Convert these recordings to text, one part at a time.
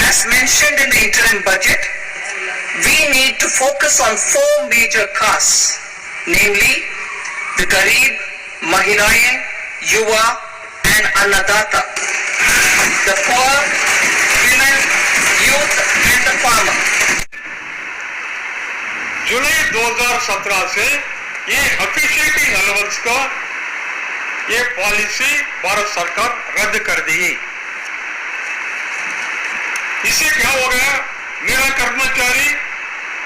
As mentioned in the interim budget, we need to focus on 4 major castes, namely the Garib, Mahilayen, Yuva and Annadata, the poor, women, youth and the farmer. जुलाई 2017 से ये अफिशिएटिंग allowance का ये policy Bharat सरकार रद्द कर दी। इससे क्या हो गया, मेरा कर्मचारी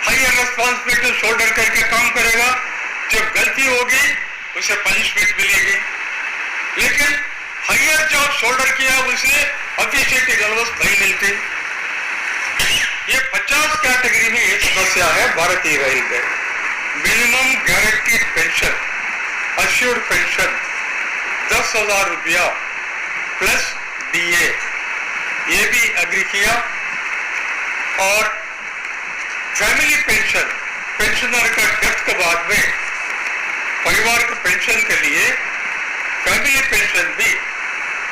हायर रिस्पॉन्सिबिलिटी शोल्डर करके काम करेगा, जब गलती होगी उसे पनिशमेंट मिलेगी, लेकिन हायर जॉब शोल्डर किया उसे अफिशिएटिंग अलाउंस नहीं मिलती। ये 50 कैटेगरी में एक समस्या है भारतीय railway. Minimum guaranteed pension, assured pension 10,000 रुपया प्लस डीए, ये भी एग्री किया। और फैमिली पेंशन, पेंशनर का डेथ के बाद में परिवार के पेंशन के लिए फैमिली पेंशन भी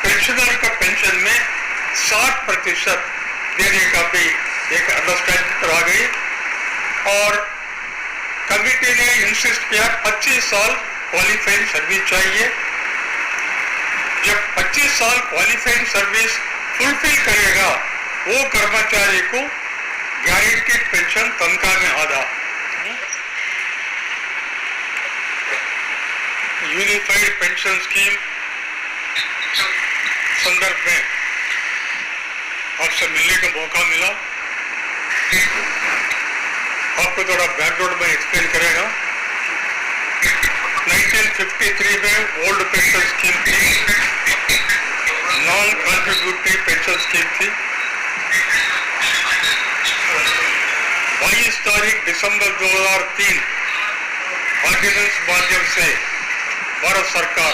पेंशनर का पेंशन में 60% देने का भी एक अंडरस्टैंडिंग करा गई। और कमिटी ने इंसिस्ट किया 25 साल क्वालिफाइंग सर्विस चाहिए। जब 25 साल क्वालिफाइंग सर्विस फुलफिल करेगा वो कर्मचारी को गारंटीड पेंशन तनख्वाह में आधा। यूनिफाइड पेंशन स्कीम संदर्भ में आपसे मिलने का मौका मिला। आपको थोड़ा बैकग्राउंड में एक्सप्लेन करेगा। 1953 में ओल्ड पेंशन स्कीम थी, नॉन कंट्रीब्यूटरी पेंशन स्कीम थी। 22 तारीख दिसंबर 2003 ऑर्डिनेंस माध्यम से भारत सरकार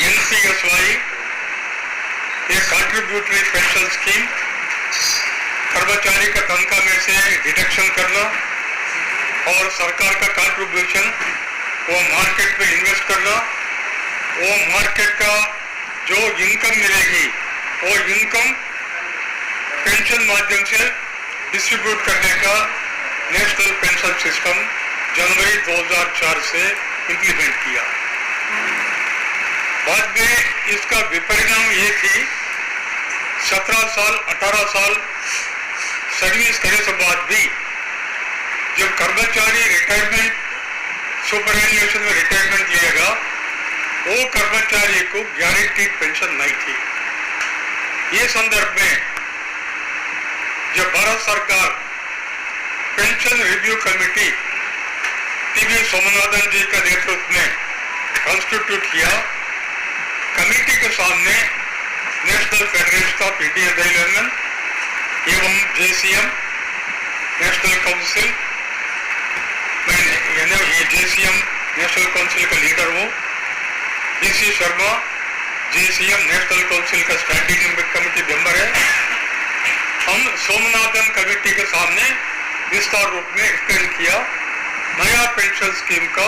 एनपीएस लाई, एक कंट्रीब्यूटरी पेंशन स्कीम, कर्मचारी का तनख्वाह में से डिडक्शन करना और सरकार का कंट्रीब्यूशन वो मार्केट में इन्वेस्ट करना, वो मार्केट का जो इनकम मिलेगी वो इनकम पेंशन माध्यम से डिस्ट्रीब्यूट करने का नेशनल पेंशन सिस्टम जनवरी 2004 से इंप्लीमेंट किया। बाद में इसका विपरिणाम ये थी 17 साल 18 साल सर्विस करने के बाद भी जब कर्मचारी रिटायरमेंट सुपरएन्युएशन में रिटायरमेंट लिएगा वो कर्मचारी को गारंटीड पेंशन नहीं थी। ये संदर्भ में जब भारत सरकार pension review committee TV Somanathan ji का नेतृत्व में कॉन्स्टिट्यूट किया, कमेटी के सामने national federation of Indian railwaymen एवं जेसीएम नेशनल काउंसिल, ये जेसीएम नेशनल काउंसिल का लीडर वो DC Sharma JCM national council का स्टैंडिंग कमेटी मेंबर है। हम सोमनाथन कमेटी के सामने विस्तार रूप में एक्सप्लेन किया नया पेंशन स्कीम का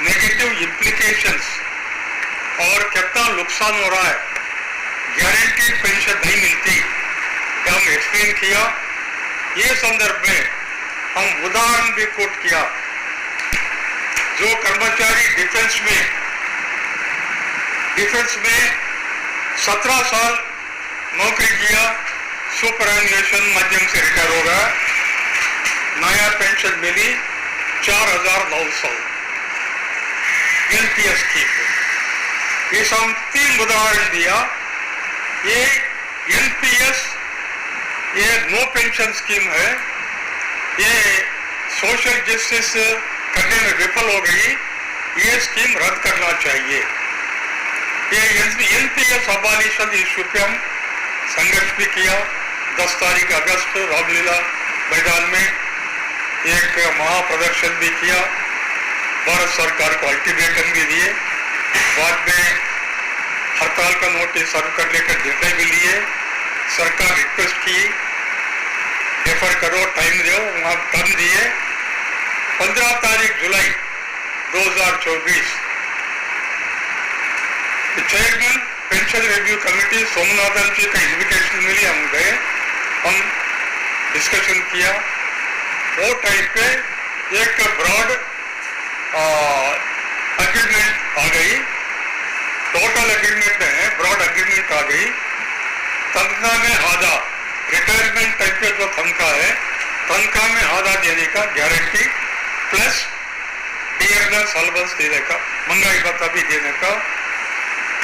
नेगेटिव इम्प्लीकेशंस और कितना नुकसान हो रहा है, गारंटीड पेंशन नहीं मिलती, हम एक्सप्लेन किया। ये संदर्भ में हम उदाहरण भी कोट किया। जो कर्मचारी डिफेंस में 17 साल नौकरी किया, सुपरएन्युएशन माध्यम से रिटायर हो गया, नया पेंशन मिली 4,900 एनपीएस की। ये हम 3 उदाहरण दिया। ये एनपीएस ये नो पेंशन स्कीम है, ये सोशल जस्टिस करने में विफल हो गई, ये स्कीम रद्द करना चाहिए। ये एनपीएस अबालिशन इश्यू पे हम संघर्ष भी किया। 10 तारीख अगस्त रामलीला मैदान में एक महाप्रदर्शन भी किया, भारत सरकार को अल्टीमेटम भी दिए, बाद में हड़ताल का नोटिस सर्व करने का निर्णय भी लिए। सरकार रिक्वेस्ट की डेफर करो, टाइम दो, वहां टाइम दिए। 15 तारीख जुलाई 2024 chairman pension review committee Somanathan ji का इन्विटेशन मिली, हम गए, हम डिस्कशन किया। वो टाइम पे एक ब्रॉड एग्रीमेंट आ गई, टोटल एग्रीमेंट है, ब्रॉड एग्रीमेंट आ गई। तनख्वाह में आधा, रिटायरमेंट टाइप पे जो तनख्वाह है, तनख्वाह में आधा देने का गारंटी, प्लस डियरनेस अलाउंस देने का, महंगाई भत्ता भी देने का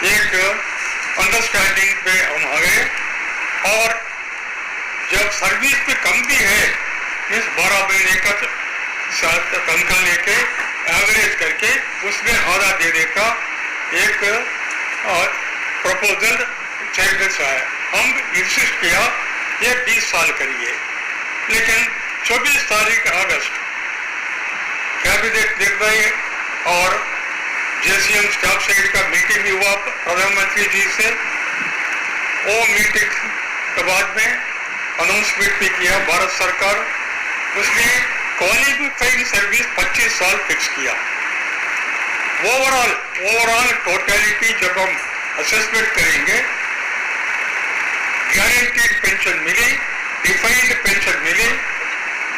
एक अंडरस्टैंडिंग पे हम आ गए। और जब सर्विस पे कम भी है, मीन्स 12 महीने का तनख्वाह लेके एवरेज करके उसमें आधा देने का एक प्रपोजल चेयरमैन से आया। हम इंसिस्ट किया ये 20 साल करिए, लेकिन 24 तारीख अगस्त कैबिनेट निर्णय और जेसीएम स्टाफ साइड का मीटिंग भी हुआ प्रधानमंत्री जी से। वो मीटिंग के बाद में अनाउंसमेंट भी किया भारत सरकार, उसने क्वालिफाइंग सर्विस 25 साल फिक्स किया। ओवरऑल टोटलिटी जब हम असेसमेंट करेंगे, गारंटीड पेंशन मिली, डिफाइंड पेंशन मिली,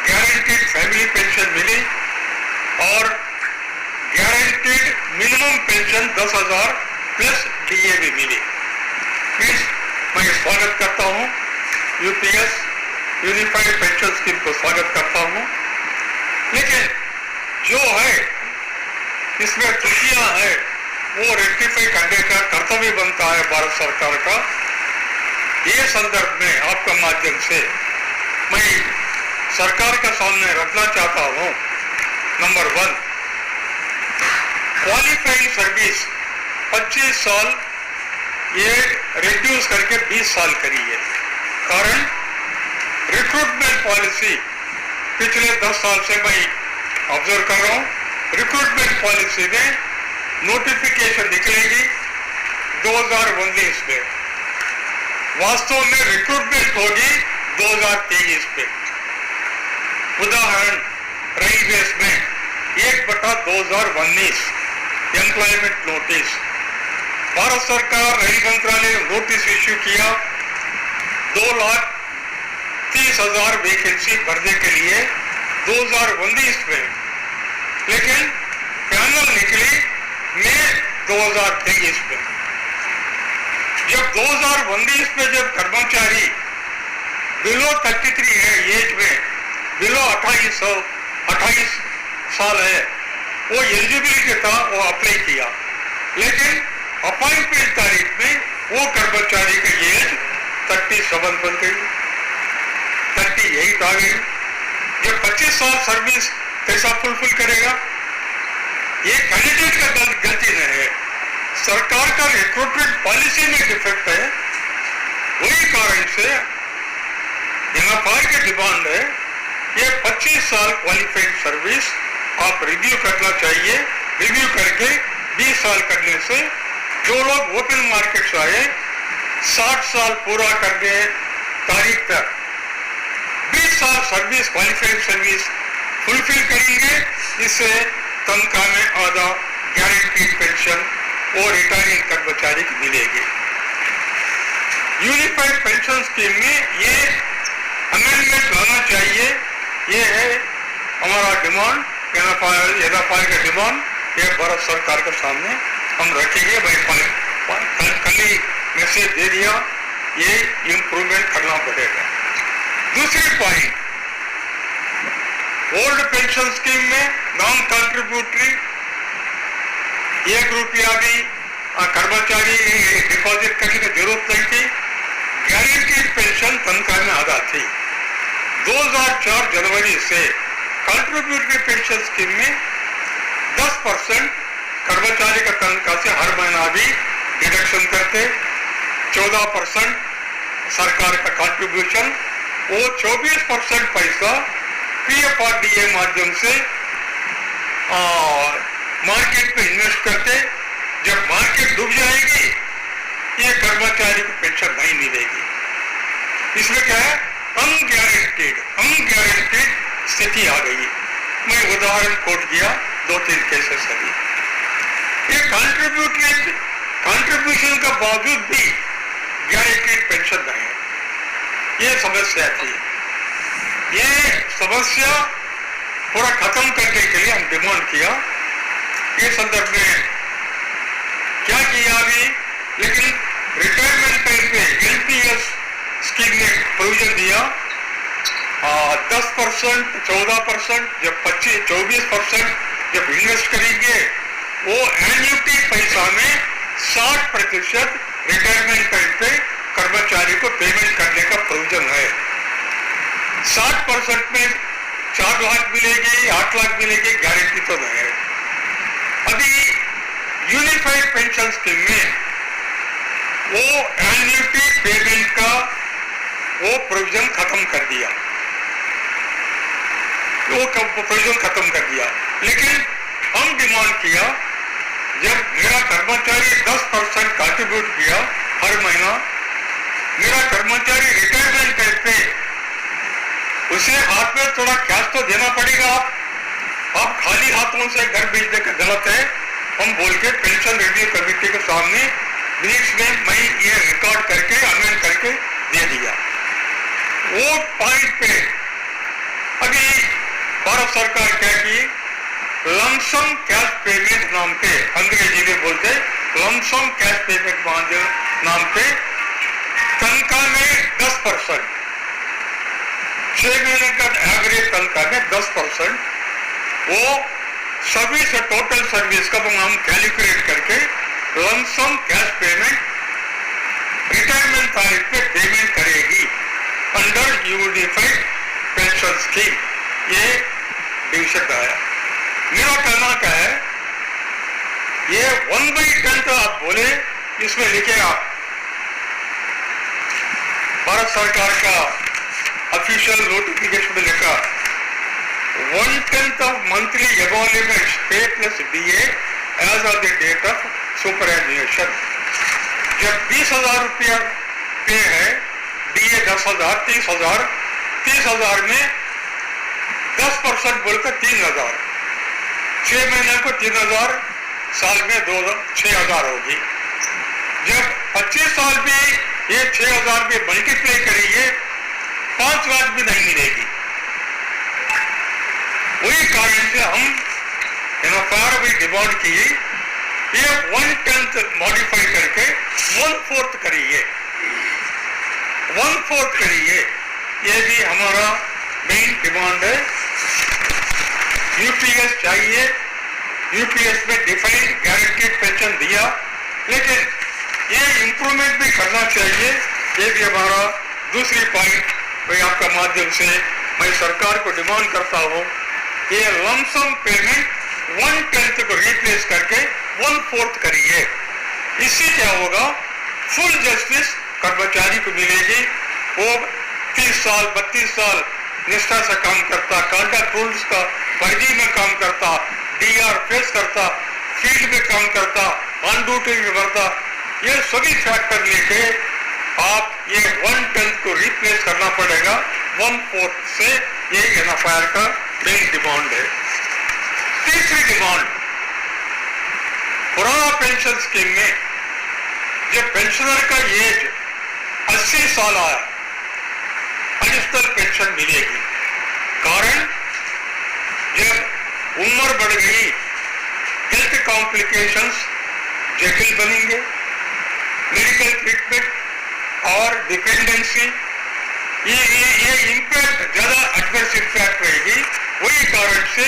गारंटीड फैमिली पेंशन मिली और guaranteed minimum pension 10,000 plus DA भी मिली। प्लीज मैं स्वागत करता हूँ यूपीएस यूनिफाइड पेंशन स्कीम को स्वागत करता हूँ, लेकिन जो है इसमें त्रुटियां है वो रेक्टिफाई करने का कर्तव्य बनता है भारत सरकार का। ये संदर्भ में आपका माध्यम से मैं सरकार के सामने रखना चाहता हूँ। नंबर 1, क्वालिफाइंग सर्विस 25 साल ये रिड्यूस करके 20 साल करी है। कारण रिक्रूटमेंट पॉलिसी पिछले 10 साल से मैं ऑब्जर्व कर रहा हूँ, रिक्रूटमेंट पॉलिसी में नोटिफिकेशन निकलेगी 2019 में, वास्तव में रिक्रूटमेंट होगी 2023 में। उदाहरण रेलवेज में 1/2019 एम्प्लॉयमेंट नोटिस, भारत सरकार रेल मंत्रालय ने नोटिस इश्यू किया 2,30,000 वैकेंसी भरने के लिए 2019 में, लेकिन पैनल निकली मई 2023 में। जब 2019 में जब कर्मचारी बिलो 33 है एज में, बिलो 28 साल है, वो एलिजिबिलिटी था, वो अप्लाई किया, लेकिन अपॉइंटमेंट तारीख में वो कर्मचारी की एज 37 बन गई, 38 आ गई। जब 25 साल सर्विस कैसा फुलफिल करेगा? ये कैंडिडेट का गलती नहीं है, सरकार का रिक्रूटमेंट पॉलिसी में डिफेक्ट है। वही कारण से एनएफआई की डिमांड है ये 25 साल क्वालिफाइड सर्विस आप रिव्यू करना चाहिए। रिव्यू करके 20 साल करने से जो लोग ओपन मार्केट से आए 60 साल पूरा करने तारीख तक 20 साल सर्विस क्वालिफाइड सर्विस फुलफिल करेंगे, इससे तनख्वाह में आधा गारंटीड पेंशन और रिटायरिंग कर्मचारी की मिलेगी। यूनिफाइड पेंशन स्कीम में ये अमेंडमेंट लाना चाहिए, ये है हमारा डिमांड, एनएफआई का डिमांड। ये भारत सरकार के सामने हम रखेंगे। भाई कल ही मैसेज दे दिया, ये इम्प्रूवमेंट करना पड़ेगा। दूसरी पॉइंट, ओल्ड पेंशन स्कीम में नॉन कंट्रीब्यूटरी 1 रुपया भी कर्मचारी डिपॉजिट करने की जरूरत नहीं थी। गारंटीड पेंशन तनख्वाह में आधा थी। 2004 जनवरी से कंट्रीब्यूटरी पेंशन स्कीम में 10% कर्मचारी का तनख्वाह से हर महीना भी डिडक्शन करते, 14% सरकार का कंट्रीब्यूशन, वो 24% पैसा पीएफआरडीए माध्यम से मार्केट पे इन्वेस्ट करते। जब मार्केट डूब जाएगी ये कर्मचारी को पेंशन नहीं मिलेगी। इसमें क्या है, अनगारंटीड स्थिति आ गई। मैं उदाहरण कोट किया 2-3 केसेस अभी। ये कंट्रीब्यूटरी कंट्रीब्यूशन का बावजूद भी गारंटीड पेंशन नहीं है। ये समस्या थी। ये समस्या पूरा खत्म करने के लिए हम डिमांड किया। ये संदर्भ में क्या किया अभी, लेकिन रिटायरमेंट टाइम पे एलपीएस स्कीम में प्रोविजन दिया 10%, 14%, जब 24% जब इन्वेस्ट करेंगे वो एन्युटी पैसा में 60% रिटायरमेंट टाइम पे कर्मचारी को पेमेंट करने का प्रोविजन है। 60% में 4 लाख मिलेगी, 8 लाख मिलेगी, गारंटी तो नहीं है। अभी यूनिफाइड पेंशन स्कीम में वो एन्युटी पेमेंट का वो प्रोविजन खत्म कर दिया, लेकिन हम डिमांड किया, जब मेरा कर्मचारी 10% कंट्रीब्यूट किया हर महीना, मेरा कर्मचारी रिटायरमेंट टाइम पे उसे हाथ में थोड़ा कैश तो देना पड़ेगा। आप खाली हाथों से घर भेजने का गलत है। हम बोल के पेंशन रिव्यू कमेटी के सामने मिनट्स में मैं ये रिकॉर्ड करके अमेंड करके दे दिया। वो पॉइंट पे अभी भारत सरकार क्या की, लमसम कैश पेमेंट नाम पे, अंग्रेजी में बोलते लमसम कैश पेमेंट नाम पे तनख्वाह में 10%, 6 महीने का एवरेज तनख्वाह में 10% वो सभी से टोटल सर्विस का हम कैलकुलेट करके लमसम कैश पेमेंट रिटायरमेंट तारीख पे पेमेंट करेगी अंडर यूनिफाइड पेंशन स्कीम। ये डिसीजन आया। मेरा कहना क्या है, ये 1/10 आप बोले, इसमें लिखे आप भारत सरकार का ऑफिशियल नोटिफिकेशन में लिखा 1/10 of monthly emoluments pay plus DA as of the date of superannuation। जब 20,000 रुपया पे है, DA 10,000, 30,000, 30,000 में 10% बोलकर 3,000, 6 महीने को 3,000, साल में 6,000 होगी। जब 25 साल भी ये 6,000 भी मल्टीप्लाई करेंगे 5 लाख भी नहीं मिलेगी। वही कारण से हम एनएफआर भी डिमांड की, ये 1/10 मॉडिफाई करके 1/4 करिए, 1/4 करिए। ये भी हमारा मेन डिमांड है। यूपीएस चाहिए, यूपीएस में डिफाइंड गारंटीड पेंशन दिया, लेकिन ये इंप्रूवमेंट भी करना चाहिए। ये भी हमारा दूसरी पॉइंट मैं आपका माध्यम से मैं सरकार को डिमांड करता हूँ, ये लमसम पेमेंट 1/10 को रिप्लेस करके 1/4 करिए। इससे क्या होगा, फुल जस्टिस कर्मचारी को मिलेगी। वो 30 साल 32 साल निष्ठा से काम करता, कॉन्ट्रैक्ट रूल्स का परिधि में काम करता, डीआर फेस करता, फील्ड में काम करता, ऑन ड्यूटी में करता, ये सभी फैक्टर लेके आप ये 1/10 को रिप्लेस करना पड़ेगा 1/4 से। ये एनएफआर का मेन डिमांड है। तीसरी डिमांड, पुराना पेंशन स्कीम में जब पेंशनर का एज 80 साल आया, एडिशनल पेंशन मिलेगी। कारण जब उम्र बढ़ गई, हेल्थ कॉम्प्लिकेशंस जटिल बनेंगे, मेडिकल ट्रीटमेंट और डिपेंडेंसी ये इम्पैक्ट ज्यादा एडवर्स इम्पैक्ट रहेगी। वही कारण से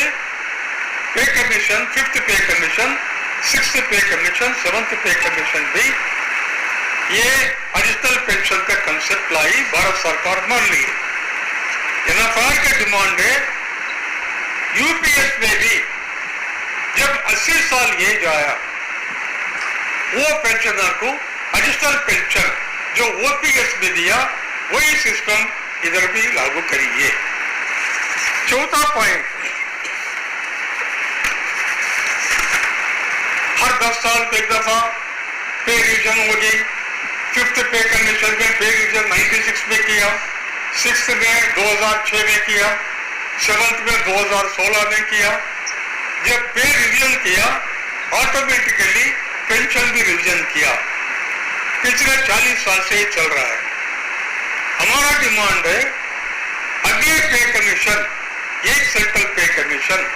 पे कमीशन, 5th पे कमीशन, 6th पे कमीशन, 7th पे कमीशन भी ये एडिशनल पेंशन का कंसेप्ट लाई, भारत सरकार मान ली। एनएफआर का डिमांड है यूपीएस में भी जब 80 साल एज आया, वो पेंशनर को एडिशनल पेंशन जो ओपीएस में दिया वही सिस्टम इधर भी लागू करिए। चौथा पॉइंट, हर 10 साल पे एक दफा पे रिविजन होगी। 5th पे कमीशन में पे रिविजन 96 में किया, 6th में 2006 में किया, 7th में 2016 में किया। जब पे रिविजन किया ऑटोमेटिकली पेंशन भी रिवीजन किया। पिछले 40 साल से ही चल रहा है। हमारा डिमांड है अगले पे कमीशन, एक सेंट्रल पे कमीशन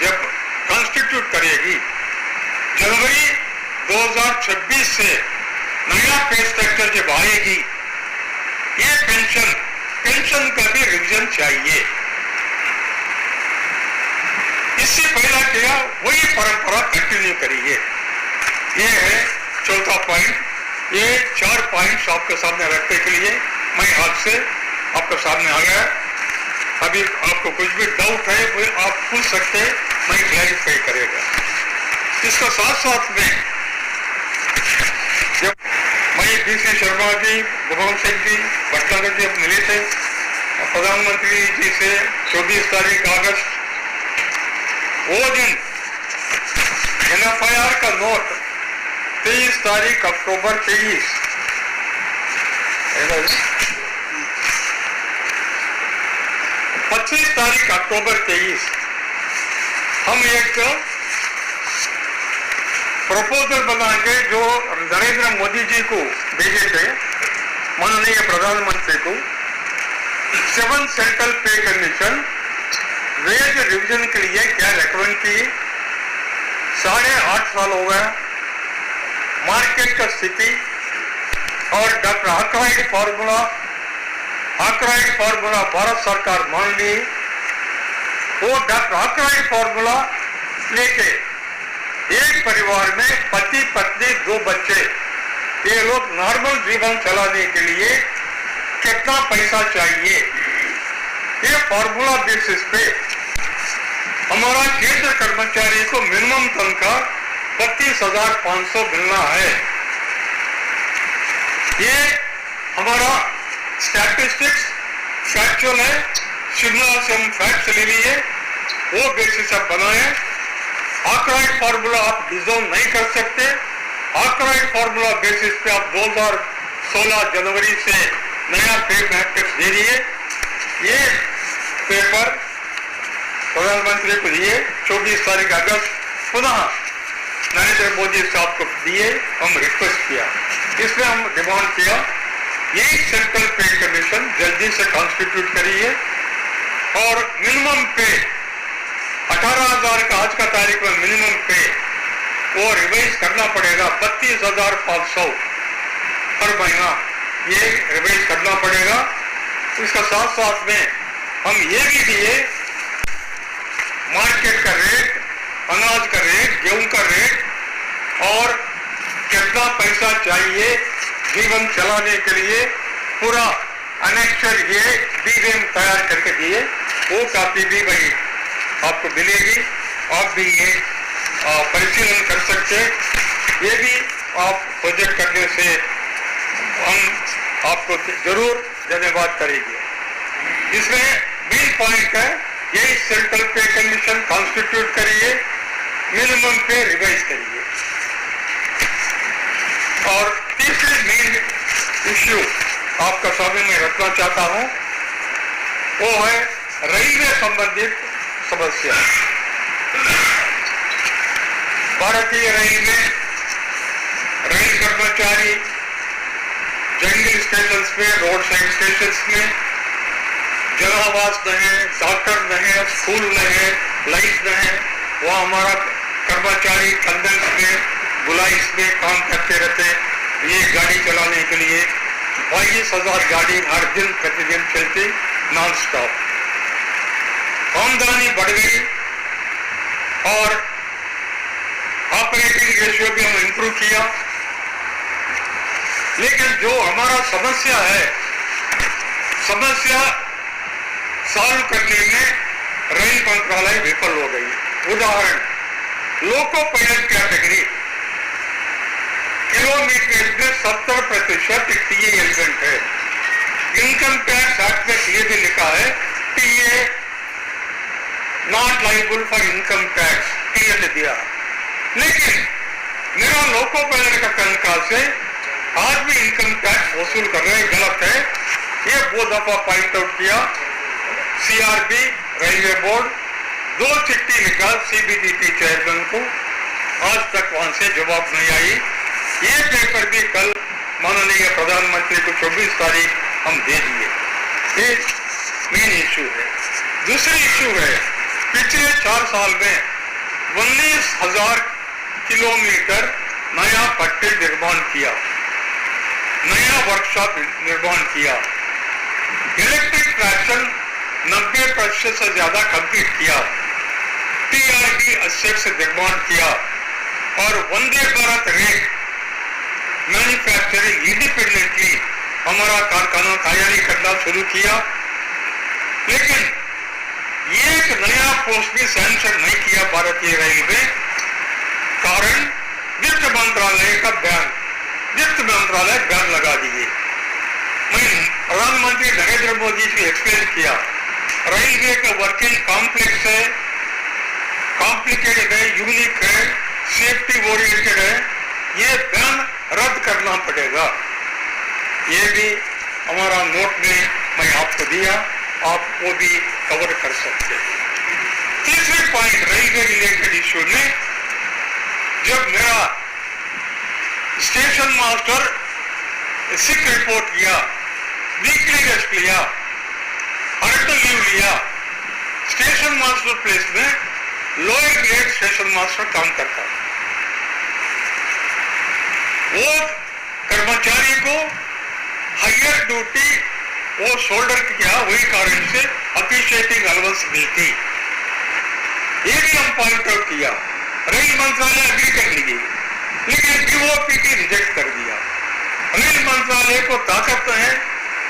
जब कॉन्स्टिट्यूट करेगी, जनवरी 2026 से नया पे स्ट्रक्चर जब आएगी, ये पेंशन का भी रिवीजन चाहिए। इससे पहला किया वही परंपरा कंटिन्यू करिए। ये है चौथा पॉइंट। ये 4 पॉइंट्स आपके सामने रखने के लिए मैं आपसे आपके सामने आ गया। अभी आपको कुछ भी डाउट है वो आप पूछ सकते हैं, मैं क्लैरिफाई करेगा। इसका साथ साथ में जब मैं DC शर्मा जी, भगवान सिंह जी, भटनागर जी मिले थे प्रधानमंत्री जी से 24 तारीख अगस्त, वो दिन NFIR का नोट 23 तारीख अक्टूबर 23 25 तारीख अक्टूबर 23 हम एक प्रपोजल बना के जो नरेंद्र मोदी जी को भेजे थे, माननीय प्रधानमंत्री को, 7 सेंट्रल पे कमीशन वेज रिवीजन के लिए क्या रिकमेंड की। 8.5 साल हो गया, मार्केट का स्थिति और डॉक्टर आर्कराइड फार्मूला भारत सरकार मान ली। वो डॉक्टर आर्कराइड फार्मूला लेके एक परिवार में पति पत्नी 2 बच्चे, ये लोग नॉर्मल जीवन चलाने के लिए कितना पैसा चाहिए, ये फार्मूला बेसिस पे हमारा केंद्र कर्मचारी को मिनिमम तनख्वाह 32,500 मिलना है। ये हमारा स्टैटिस्टिक्स फैक्चुअल है, शिमला से हम फैक्ट्स ले लिए, वो बेसिस आप बनाए। आर्कराइड फार्मूला आप डिजोन नहीं कर सकते। आर्कराइड फार्मूला बेसिस पे आप 2016 जनवरी से नया पे मैट्रिक्स दे दिए। ये पेपर प्रधानमंत्री को दिए, 24 तारीख अगस्त पुनः नरेंद्र मोदी साहब को दिए, हम रिक्वेस्ट किया। इसमें हम डिमांड किया यही सेंट्रल पे कमीशन जल्दी से कॉन्स्टिट्यूट करिए और मिनिमम पे 18,000 का आज का तारीख में मिनिमम पे वो रिवाइज करना पड़ेगा। 32,500 हर महीना ये रिवाइज करना पड़ेगा। इसका साथ साथ में हम ये भी दिए मार्केट का रेट, अनाज का रेट, गेहूं का रेट और कितना पैसा चाहिए जीवन चलाने के लिए, पूरा अनेक्चर ये DVM तैयार करके दिए। वो कापी भी भाई आपको मिलेगी, आप भी ये परिशीलन कर सकते। ये भी आप प्रोजेक्ट करने से हम आपको जरूर धन्यवाद करेंगे। इसमें मेन पॉइंट है यही सेंट्रल पे कमीशन कॉन्स्टिट्यूट करिए, मिनिमम पे रिवाइज करिए। और तीसरी मेन इश्यू आपका सामने मैं रखना चाहता हूं, वो है रेलवे संबंधित समस्या। भारतीय रेलवे रेल कर्मचारी जंगल स्टेशन में, रोड साइड स्टेशन में जनावास नहीं, डॉक्टर नहीं, स्कूल नहीं, लाइट नहीं, वहाँ हमारा कर्मचारी टनल्स में, गुलाइस में काम करते रहते। ये गाड़ी चलाने के लिए 22,000 गाड़ी हर दिन प्रतिदिन चलती नॉन स्टॉप। आमदनी बढ़ गई और ऑपरेटिंग रेशियो भी हम इंप्रूव किया, लेकिन जो हमारा समस्या है, समस्या सॉल्व करने में रेल मंत्रालय विफल हो गई। उदाहरण, लोको पायलट कैटेगरी किलोमीटर में 70% टीए एलिमेंट है। इनकम टैक्स एक्ट में ये भी लिखा है TA not liable for income tax, TA ने दिया। लेकिन मेरा लोको पायलट का तनख्वाह से आज भी इनकम टैक्स वसूल कर रहे हैं, गलत है। ये 2 दफा पॉइंट आउट किया CRB रेलवे बोर्ड, 2 चिट्ठी लिखा CBDT चेयरमैन को, आज तक वहां से जवाब नहीं आई। ये पेपर भी कल माननीय प्रधानमंत्री को 24 तारीख हम दे दिए। ये मेन इश्यू है। दूसरी इश्यू है, पिछले 4 साल में 19,000 किलोमीटर नया पट्टी निर्माण किया, नया वर्कशॉप निर्माण किया, इलेक्ट्रिक ट्रैक्शन 90% से ज्यादा कंप्लीट किया, टीआरडी एसेट से निर्माण किया और Vande Bharat rail manufacturing independently हमारा कारखाना तैयारी करना शुरू किया। लेकिन एक नया पोस्ट भी सैंक्शन नहीं किया भारतीय रेलवे, कारण वित्त मंत्रालय का बैन, वित्त मंत्रालय बैन लगा दिए। मैं प्रधानमंत्री नरेंद्र मोदी से एक्सप्लेन किया, रेलवे का वर्किंग कॉम्प्लेक्स है, कॉम्प्लिकेटेड है, यूनिक है, सेफ्टी ओरिएंटेड है, ये बैन रद्द करना पड़ेगा। ये भी हमारा नोट में मैं आपको दिया, आप वो भी कवर कर सकते हैं। तीसरे पॉइंट रेलवे रिलेटेड इश्यू में, जब मेरा स्टेशन मास्टर सिक रिपोर्ट किया, वीकली रेस्ट लिया, अर्नड लीव लिया, स्टेशन मास्टर प्लेस में लोअर ग्रेड स्टेशन मास्टर काम करता है, वो कर्मचारी को हायर ड्यूटी वो शोल्डर किया, वही कारण से अप्रिशिएटिंग अलाउंस मिलती। ये भी हम पॉइंट आउट किया, रेल मंत्रालय अग्री कर ली, लेकिन डीओपीटी रिजेक्ट कर दिया। रेल मंत्रालय को ताकत है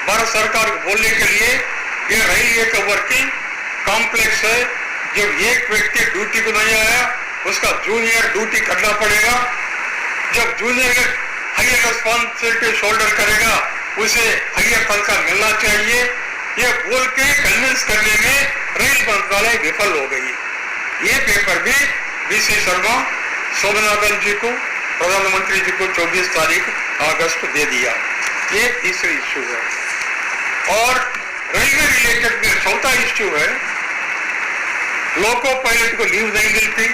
भारत सरकार को बोलने के लिए, ये रेलवे का वर्किंग कॉम्प्लेक्स है, जब एक व्यक्ति ड्यूटी को नहीं आया उसका जूनियर ड्यूटी करना पड़ेगा, जब जूनियर हायर रिस्पॉन्सिबिलिटी शोल्डर करेगा उसे हायर तनख्वाह मिलना चाहिए। ये बोल के कन्विंस करने में रेल मंत्रालय विफल हो गई। ये पेपर भी बीसी शर्मा स्वामीनाथन जी को, प्रधानमंत्री जी को 24 तारीख अगस्त दे दिया। ये तीसरी इश्यू है। और रेलवे रिलेटेड में चौथा इश्यू है, लोको पायलट को लीव नहीं मिलती,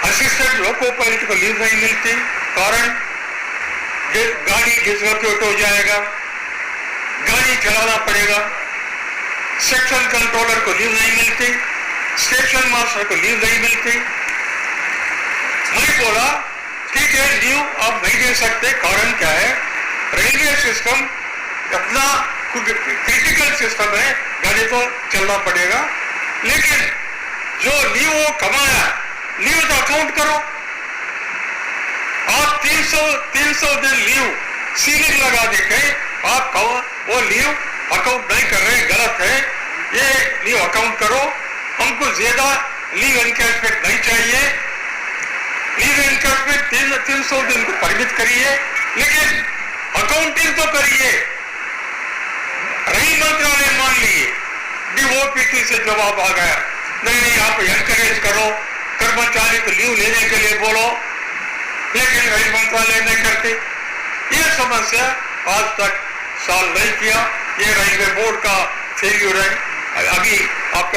असिस्टेंट लोको पायलट को लीव नहीं मिलती, कारण गाड़ी डिसलोकेट हो जाएगा, गाड़ी चलाना पड़ेगा, सेक्शन कंट्रोलर को लीव नहीं मिलती, स्टेशन मास्टर को लीव नहीं मिलती। मैं बोला ठीक है, लीव आप नहीं दे सकते, कारण क्या है, रेलवे सिस्टम अपना क्रिटिकल सिस्टम है, गाड़ी को चलना पड़ेगा, लेकिन जो लीव वो कमाया, लीव तो अकाउंट करो। आप 300 दिन लीव सीलिंग लगा देके आप वो लीव अकाउंट नहीं कर रहे, गलत है, ये लीव अकाउंट करो। हमको ज्यादा लीव एनकैशमेंट नहीं चाहिए, लीव एनकैशमेंट 300 दिन को परिमित करिए, लेकिन अकाउंटिंग तो करिए। रेल मंत्रालय मान लिए, डीओपीटी से जवाब आ गया, नहीं आप एनकरेज करो, कर्मचारी को लीव लेने के लिए बोलो, लेकिन रेल मंत्रालय नहीं करती। ये समस्या आज तक सॉल्व नहीं किया, ये रेलवे बोर्ड का फेल्यूर है। अभी आपका